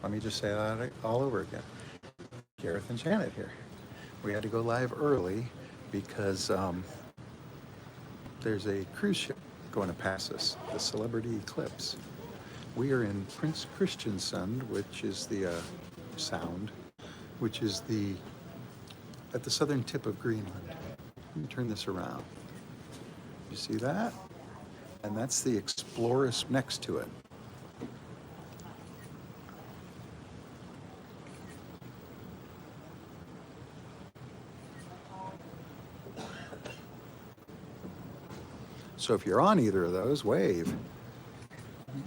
Let me just say that all over again. Gareth and Janet here. We had to go live early because there's a cruise ship going to pass us, the Celebrity Eclipse. We are in Prince Christiansand, which is the Sound, which is the at the southern tip of Greenland. Let me turn this around. You see that? And that's the Explorers next to it. So if you're on either of those, wave.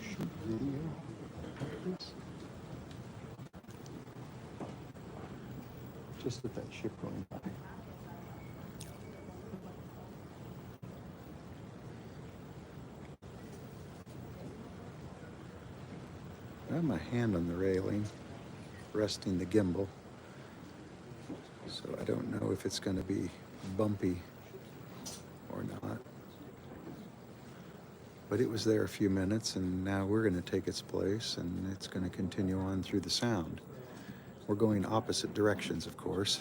Shoot video. Just at that ship going by. I have my hand on the railing, resting the gimbal, so I don't know if it's going to be bumpy or not. But it was there a few minutes, and now we're going to take its place, and it's going to continue on through the Sound. We're going opposite directions, of course.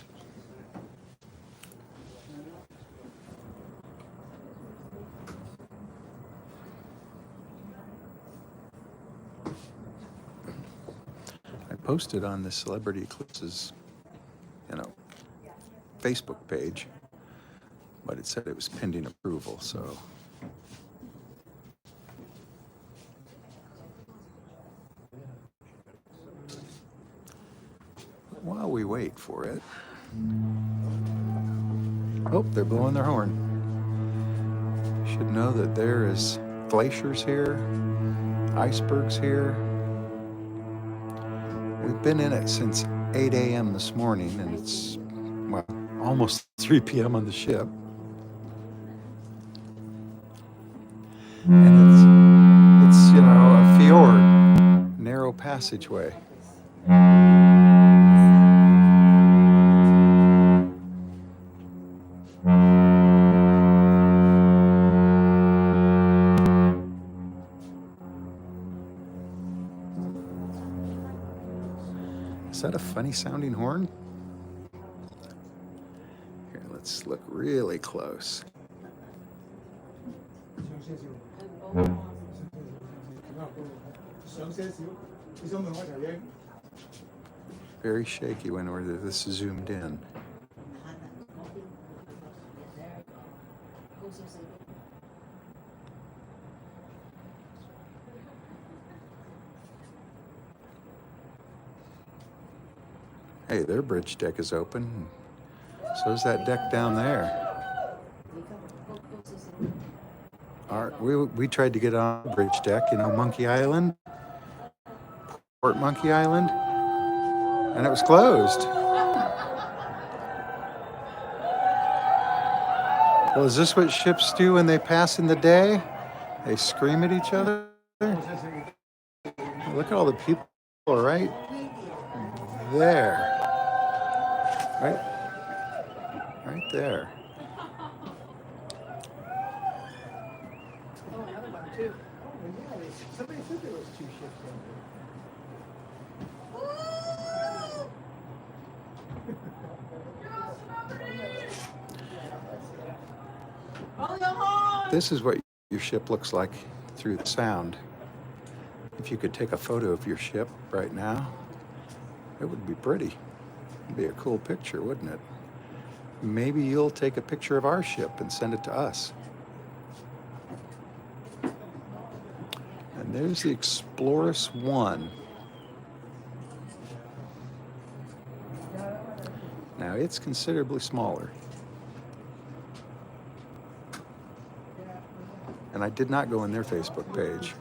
I posted on the Celebrity Eclipses, Facebook page, but it said it was pending approval, so. While we wait for it. Oh, they're blowing their horn. You should know that there is glaciers here, icebergs here. We've been in it since 8 a.m. this morning, and it's, well, almost 3 p.m. on the ship. And it's a fjord, narrow passageway. Is that a funny sounding horn? Here, let's look really close. Very shaky whenever this is zoomed in. Hey, their bridge deck is open. So's that deck down there. We tried to get on the bridge deck, Monkey Island, Port Monkey Island, and it was closed. Well, is this what ships do when they pass in the day? They scream at each other? Look at all the people right there. Right there. Oh, another one too. Oh, yeah, somebody said there was 2 ships in there. This is what your ship looks like through the Sound. If you could take a photo of your ship right now, it would be pretty. It'd be a cool picture, wouldn't it? Maybe you'll take a picture of our ship and send it to us. And there's the Explorers 1. Now it's considerably smaller. And I did not go in their Facebook page.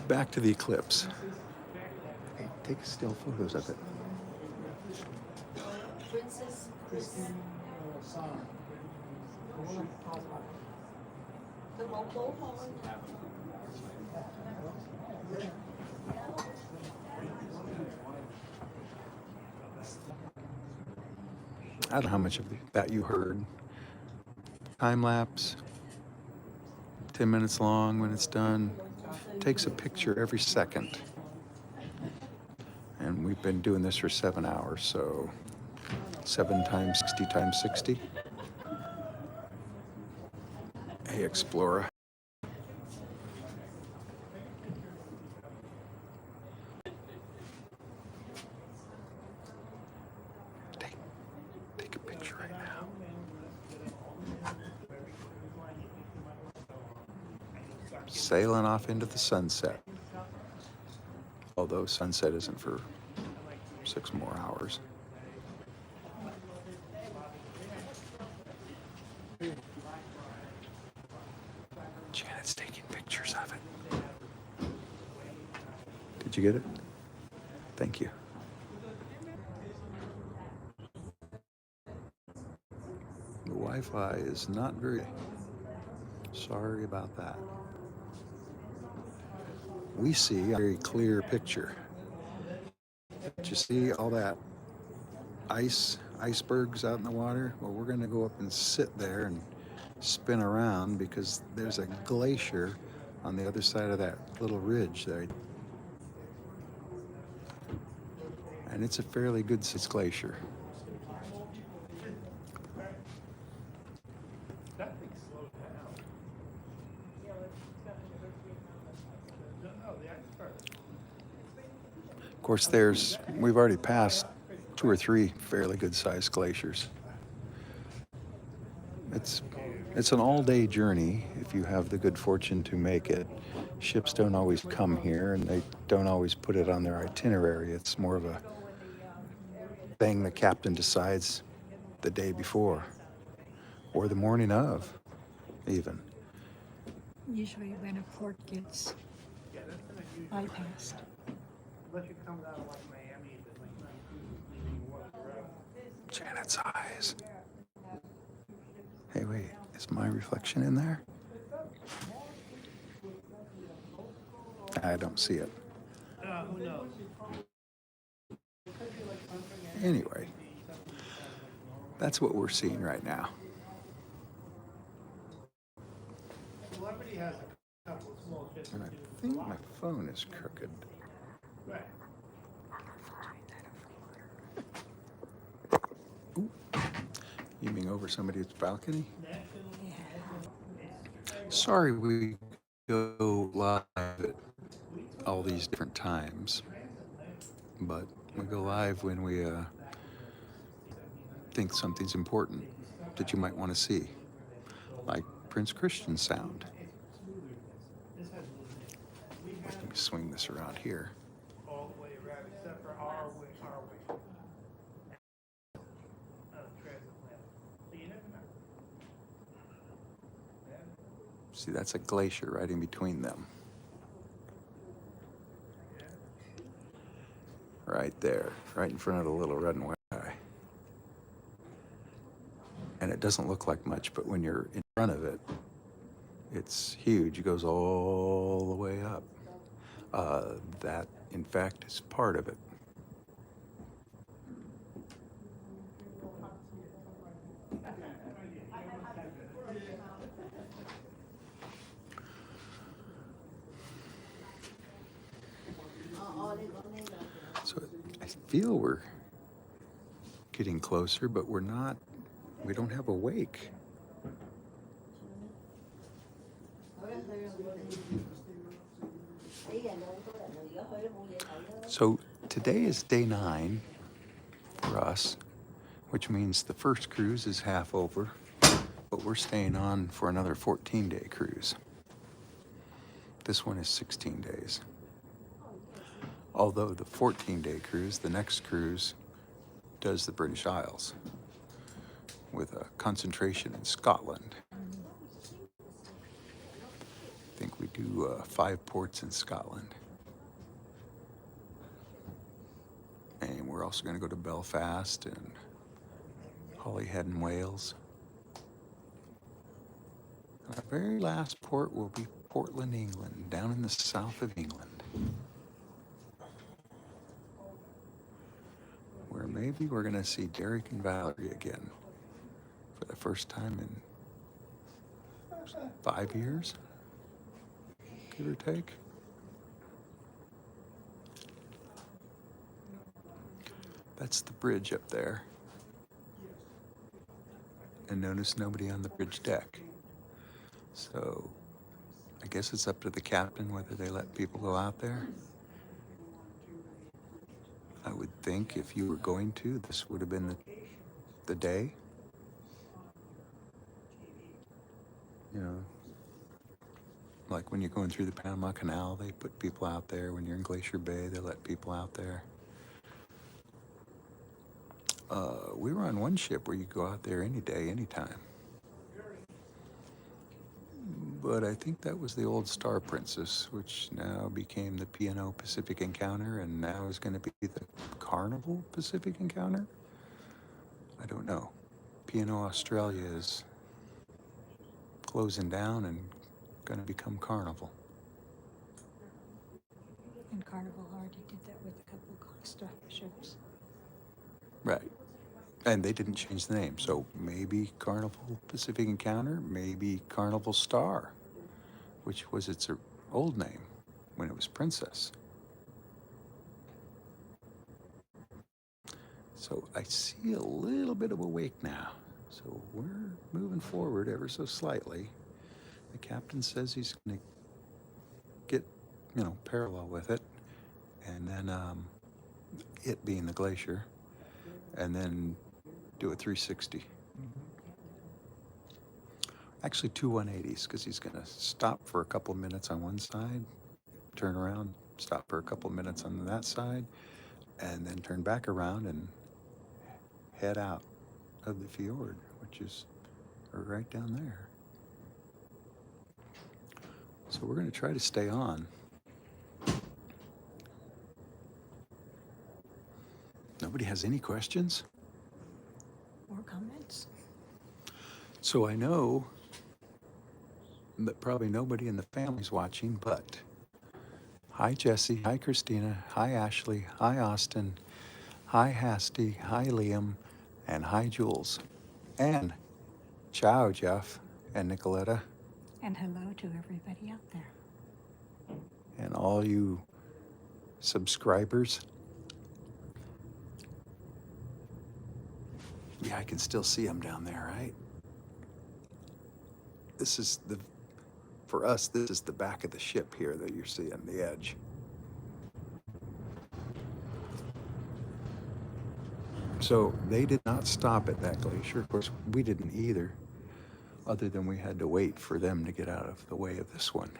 Back to the eclipse. Hey, take still photos of it. Princess Christine Song. The local home. I don't know how much of that you heard. Time lapse, 10 minutes long when it's done. Takes a picture every second. And we've been doing this for 7 hours, so 7 times 60 times 60. Hey, Explorer. Take a picture right now. Sailing off into the sunset. Although sunset isn't for 6 more hours. Janet's taking pictures of it. Did you get it? Thank you. The Wi-Fi is not very... Sorry about that. We see a very clear picture. Did you see all that icebergs out in the water? Well, we're going to go up and sit there and spin around because there's a glacier on the other side of that little ridge there. And it's a fairly good sized glacier. Of course, we've already passed 2 or 3 fairly good sized glaciers. It's an all-day journey if you have the good fortune to make it. Ships don't always come here, and they don't always put it on their itinerary. It's more of a thing the captain decides the day before, or the morning of, even. Usually when a port gets bypassed. Unless you come out of like Miami, but like not leaving water around. Janet's eyes. Hey, wait, is my reflection in there? I don't see it. Who knows? Anyway, that's what we're seeing right now. Celebrity has a couple of small ships. And I think my phone is crooked. Right. Ooh. You mean over somebody's balcony? Sorry we go live at all these different times, but we go live when we think something's important that you might want to see, like Prince Christian Sound. Let me swing this around here. All the way around except for our way. Transatlantic. So you never know. See, that's a glacier right in between them. Right there, right in front of the little red and white eye. And it doesn't look like much, but when you're in front of it, it's huge. It goes all the way up. That, in fact, is part of it. So I feel we're getting closer, but we're not. We don't have a wake. So today is day 9 for us, which means the first cruise is half over, but we're staying on for another 14-day cruise. This one is 16 days. Although the 14-day cruise, the next cruise, does the British Isles with a concentration in Scotland. I think we do 5 ports in Scotland. And we're also going to go to Belfast and Holyhead in Wales. And our very last port will be Portland, England, down in the south of England, where maybe we're going to see Derek and Valerie again for the first time in 5 years. give or take. That's the bridge up there. And notice nobody on the bridge deck. So I guess it's up to the captain whether they let people go out there. I would think if you were going to, this would have been the day. You know, like when you're going through the Panama Canal, they put people out there. When you're in Glacier Bay, they let people out there. We were on one ship where you go out there any day, anytime. But I think that was the old Star Princess, which now became the P&O Pacific Encounter, and now is going to be the Carnival Pacific Encounter. I don't know. P&O Australia is closing down and going to become Carnival. And Carnival already did that with a couple of Costa ships. Right. And they didn't change the name. So maybe Carnival Pacific Encounter, maybe Carnival Star, which was its old name when it was Princess. So I see a little bit of a wake now. So we're moving forward ever so slightly. The captain says he's going to get, parallel with it. And then it being the glacier. And then do a 360. Actually, two 180s, because he's going to stop for a couple minutes on one side, turn around, stop for a couple minutes on that side, and then turn back around and head out of the fjord, which is right down there. So we're going to try to stay on. Nobody has any questions? Or comments? So I know that probably nobody in the family's watching, but hi Jesse, hi Christina, hi Ashley, hi Austin, hi Hasty, hi Liam, and hi Jules. And ciao Jeff and Nicoletta. And hello to everybody out there. And all you subscribers. Yeah, I can still see them down there, right? This is for us, this is the back of the ship here that you're seeing, the edge. So they did not stop at that glacier. Of course, we didn't either, other than we had to wait for them to get out of the way of this one.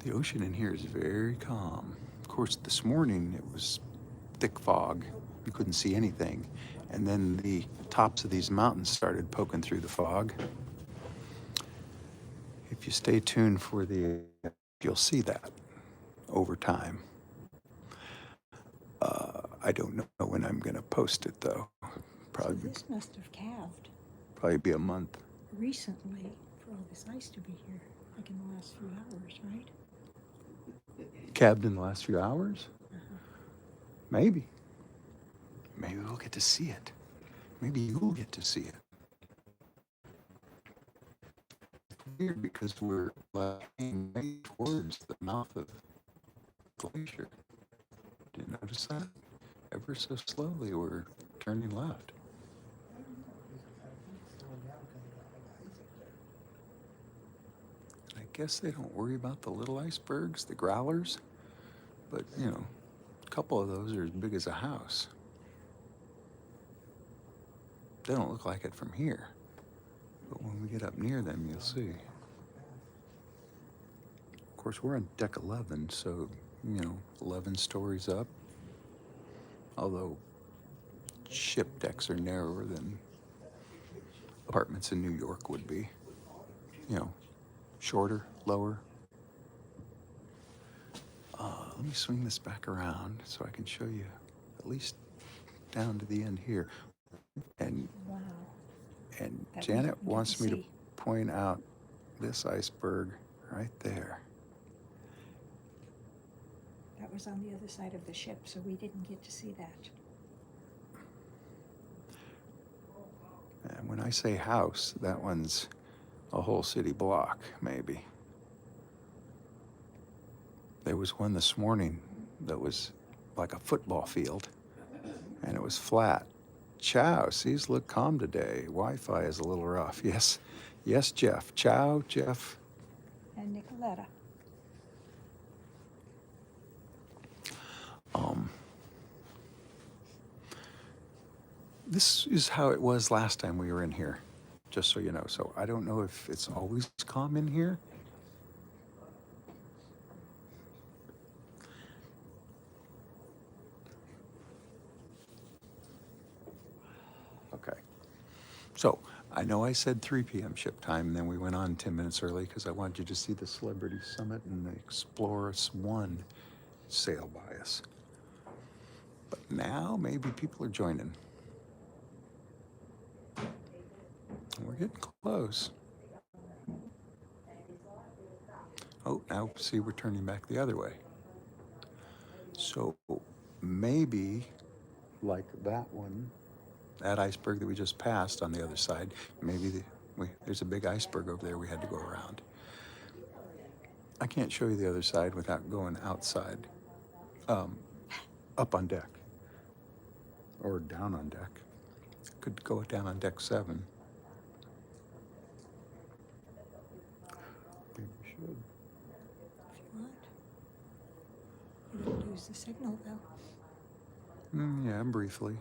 The ocean in here is very calm. Of course, this morning it was thick fog. You couldn't see anything. And then the tops of these mountains started poking through the fog. If you stay tuned for you'll see that over time. I don't know when I'm going to post it, though. Probably, So this must have calved probably be a month. recently for all this ice to be here, like in the last few hours, right? Calved in the last few hours? Uh-huh. Maybe. Maybe we'll get to see it. Maybe you'll get to see it. It's weird because we're heading right towards the mouth of the glacier. Did you notice that? Ever so slowly, we're turning left. I guess they don't worry about the little icebergs, the growlers, but a couple of those are as big as a house. They don't look like it from here, but when we get up near them, you'll see. Of course, we're on deck 11, so 11 stories up. Although ship decks are narrower than apartments in New York would be. Shorter, lower. Let me swing this back around so I can show you at least down to the end here. And Wow. and That was Janet good wants to me to see. point out this iceberg right there. That was on the other side of the ship, so we didn't get to see that. And when I say house, that one's a whole city block, maybe. There was one this morning that was like a football field, and it was flat. Ciao, seas look calm today. Wi-Fi is a little rough. Yes, yes, Jeff. Ciao, Jeff. And Nicoletta. This is how it was last time we were in here, just so you know. So I don't know if it's always calm in here. Okay. So I know I said 3 p.m. ship time, and then we went on 10 minutes early because I wanted you to see the Celebrity Summit and the Explorus One sail by us. But now maybe people are joining. We're getting close. Oh, now see, we're turning back the other way. So maybe like that one, that iceberg that we just passed on the other side, maybe there's a big iceberg over there we had to go around. I can't show you the other side without going outside, up on deck or down on deck. Could go down on deck 7. Maybe we should. If you want. You would lose the signal, though. Yeah, briefly.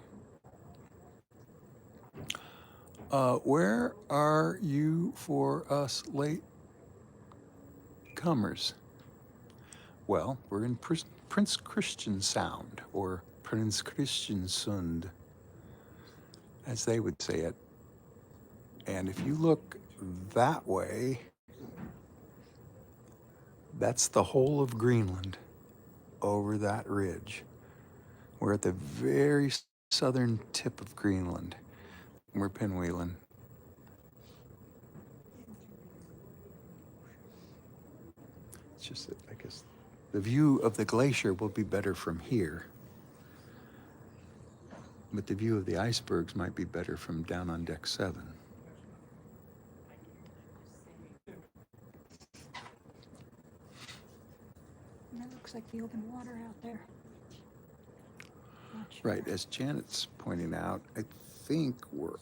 Where are you for us late comers? Well, we're in Prince Christian Sound, or Prince Christian Sund, as they would say it. And if you look that way, that's the whole of Greenland over that ridge. We're at the very southern tip of Greenland. We're pinwheeling. It's just that I guess the view of the glacier will be better from here. But the view of the icebergs might be better from down on deck 7. And that looks like the open water out there. Not sure. Right, as Janet's pointing out, I think we're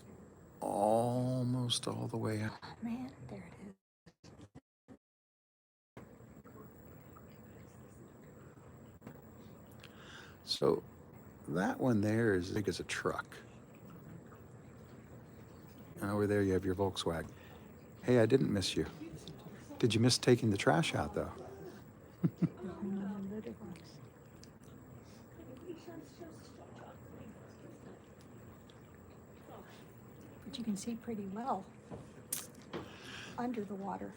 almost all the way out. Man, there it is. So that one there is as big as a truck. And over there you have your Volkswagen. Hey, I didn't miss you. Did you miss taking the trash out, though? Loaded ones. But you can see pretty well under the water,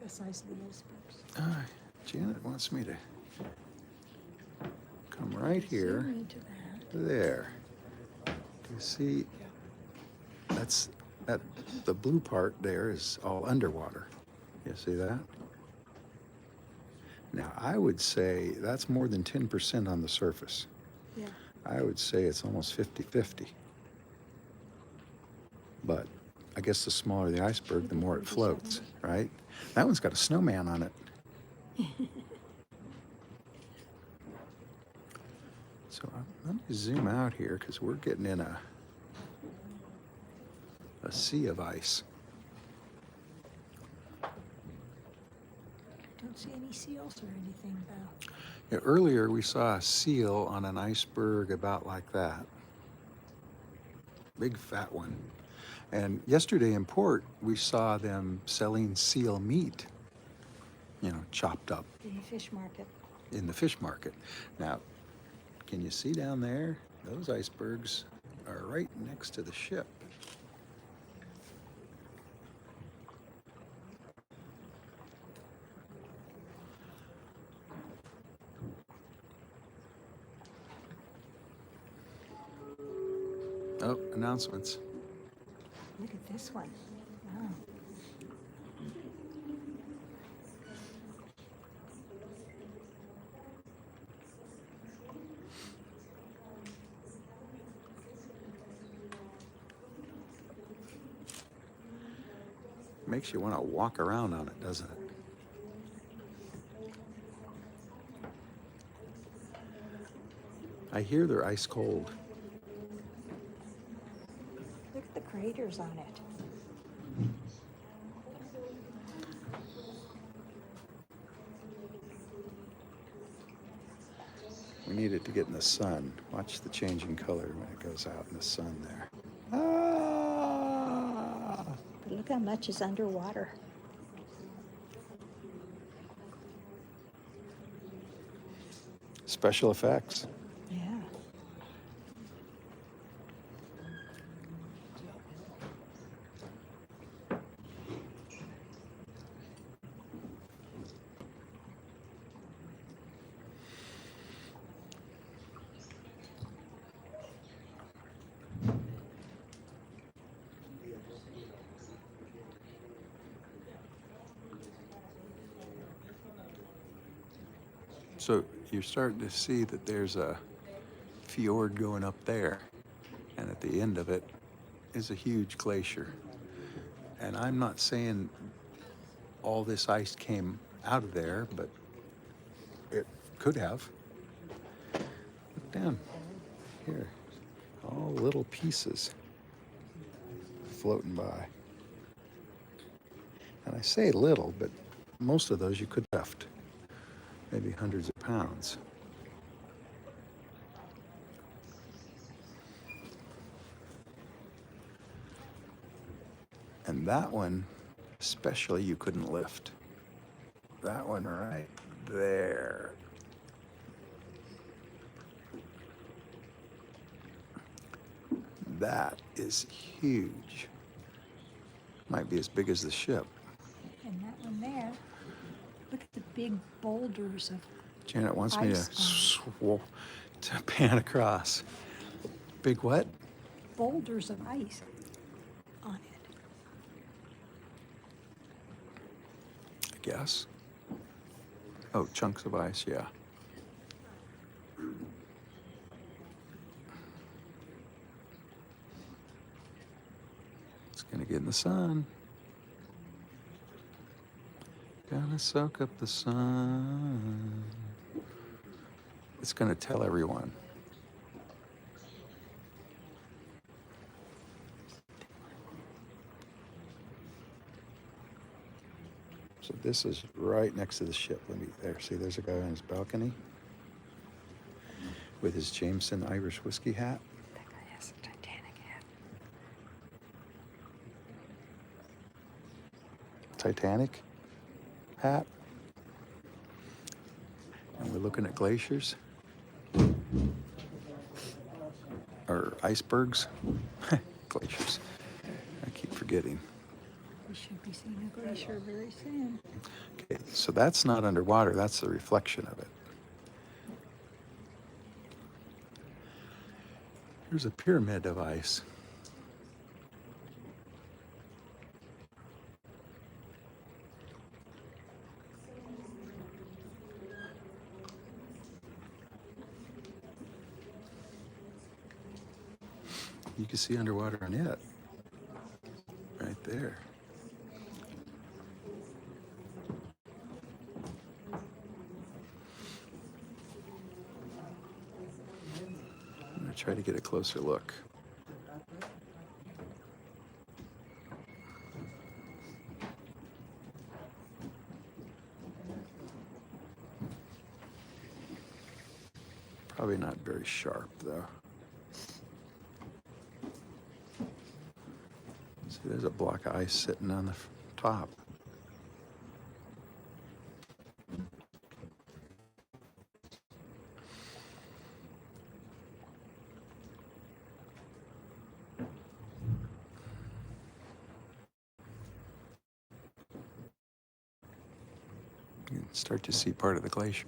the size of the icebergs. Janet wants me to come right here. Zoom into that. There. You see, that's the blue part there is all underwater. You see that? Now, I would say that's more than 10% on the surface. Yeah. I would say it's almost 50-50. But I guess the smaller the iceberg, the more it floats, right? That one's got a snowman on it. So let me zoom out here because we're getting in a sea of ice. I don't see any seals or anything, though. Yeah, earlier we saw a seal on an iceberg about like that. Big fat one. And yesterday in port, we saw them selling seal meat, chopped up In the fish market. in the fish market. Now, can you see down there? Those icebergs are right next to the ship. Oh, announcements. Look at this one. Wow. Makes you want to walk around on it, doesn't it? I hear they're ice cold. Look at the craters on it. We need it to get in the sun. Watch the changing color when it goes out in the sun there. Ah! But look how much is underwater. Special effects. Yeah. So you're starting to see that there's a fjord going up there, and at the end of it is a huge glacier. And I'm not saying all this ice came out of there, but it could have. Look down here, all little pieces floating by. And I say little, but most of those you could lift, maybe hundreds of pounds. And that one, especially, you couldn't lift. That one right there. That is huge. Might be as big as the ship. And that one there, look at the big boulders of Janet wants me ice to pan across. Big what? boulders of ice on it. I guess. Oh, chunks of ice, yeah. It's gonna get in the sun. Gonna soak up the sun. It's gonna tell everyone. So this is right next to the ship. Let me there. See, there's a guy on his balcony with his Jameson Irish whiskey hat. That guy has a Titanic hat. Titanic hat. And we're looking at glaciers or icebergs. Glaciers. I keep forgetting. We should be seeing a glacier very soon. Okay, so that's not underwater, that's the reflection of it. Here's a pyramid of ice. You can see underwater on it. Right there. I'm going to try to get a closer look. Probably not very sharp, though. See, there's a block of ice sitting on the top. You can start to see part of the glacier.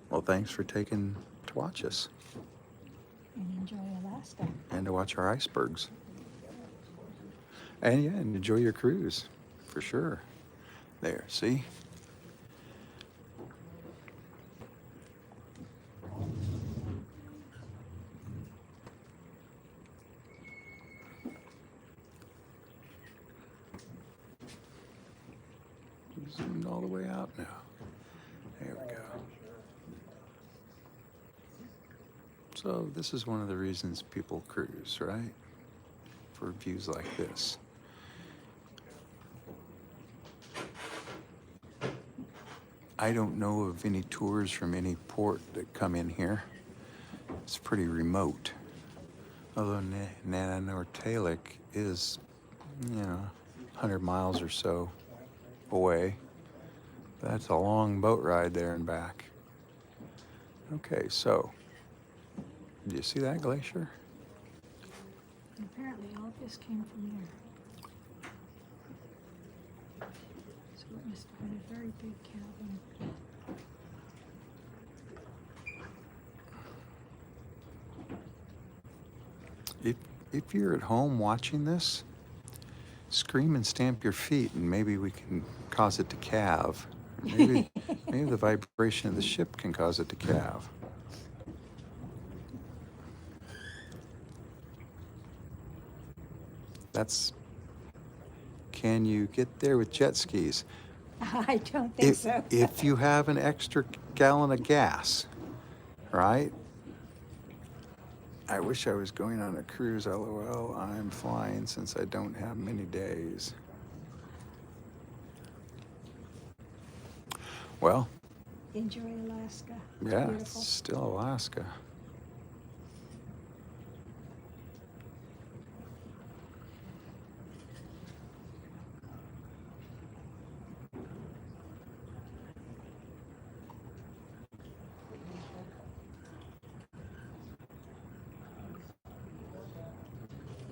Well, thanks for taking to watch us And enjoy Alaska. and to watch our icebergs. And yeah, and enjoy your cruise, for sure. There, see? Zoomed all the way out now. There we go. So this is one of the reasons people cruise, right? For views like this. I don't know of any tours from any port that come in here. It's pretty remote. Although Nanortalik is, 100 miles or so away. That's a long boat ride there and back. Okay, so, do you see that glacier? And apparently all this came from there. So it must have been a very big cabin. If you're at home watching this, scream and stamp your feet, and maybe we can cause it to calve. Or maybe the vibration of the ship can cause it to calve. Can you get there with jet skis? I don't think so. If you have an extra gallon of gas, right? I wish I was going on a cruise, LOL. I'm flying since I don't have many days. Well, Enjoy Alaska. It's yeah, beautiful. it's still Alaska.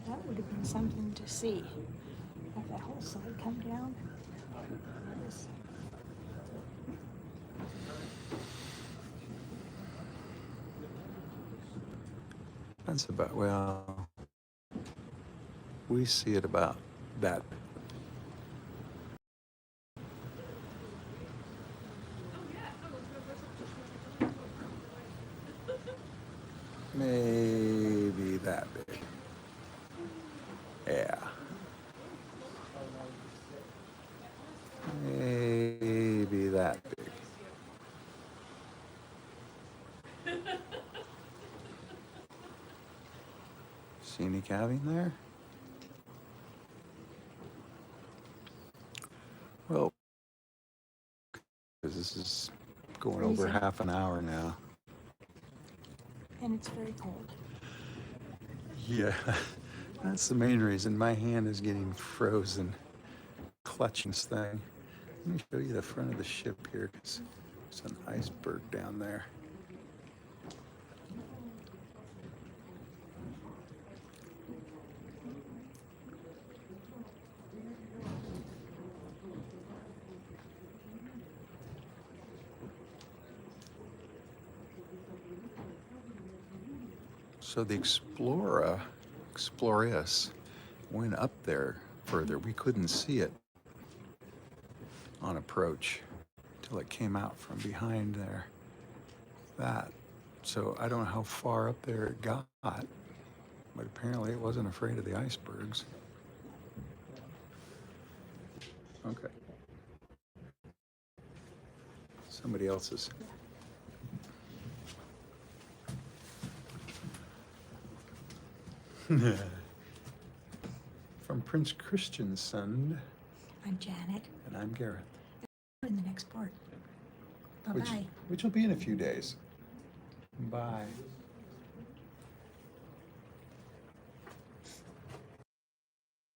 That would have been something to see. Have that whole side come down. This- That's about, well, we see it about that. Maybe that big. Yeah. Maybe that big. See any calving there? Well, because this is going over Freezing. half an hour now. And it's very cold. Yeah, that's the main reason. My hand is getting frozen clutching this thing. Let me show you the front of the ship here, because there's an iceberg down there. So the Exploris went up there further. We couldn't see it on approach till it came out from behind there. So I don't know how far up there it got, but apparently it wasn't afraid of the icebergs. Okay. Somebody else's. From Prince Christiansand, I'm Janet. and I'm Gareth. In the next port. Which Bye-bye. will be in a few days. Bye.